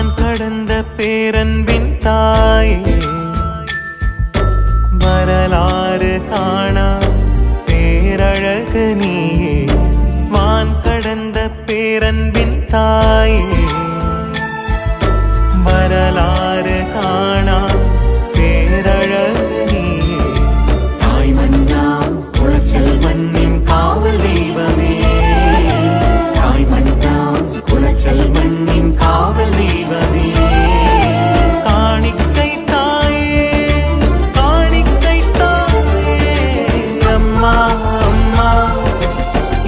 வான் கடந்த பேரன்பின் தாயே வரலாறு காணா பேரழகு நீயே வான் கடந்த பேரன்பின் தாயே வரலாறு காணா பேரழகு நீயே தாய் மண்ணா குளச்சல் மண்ணின் காவல் தெய்வமே தாய் மண்ணா குளச்சல் மண்ணின் காவல் தெய்வமே காணிக்கை தாயே காணிக்கை தாயே அம்மா அம்மா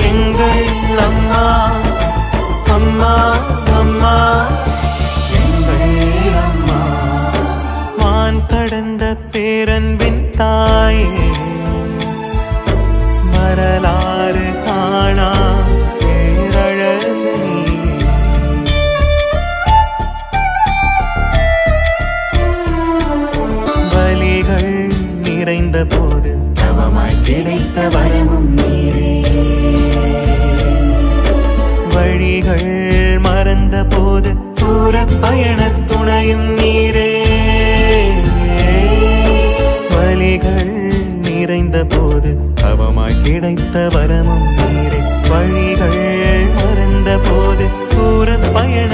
எங்கள் அம்மா அம்மா அம்மா எங்கள் அம்மா வான் கடந்த பேரன்பின் தாயே வரலாறு காணா பேரழகு நீயே வலிகள் நிறைந்த போது தவமாய் கிடைத்த வரமும் நீரே வழிகள் மறந்த போது தூர பயண துணையும் நீரே வலிகள் நிறைந்த போது தவமாய் கிடைத்த வரமும் நீரே வழிகள் மறந்த போது தூர பயண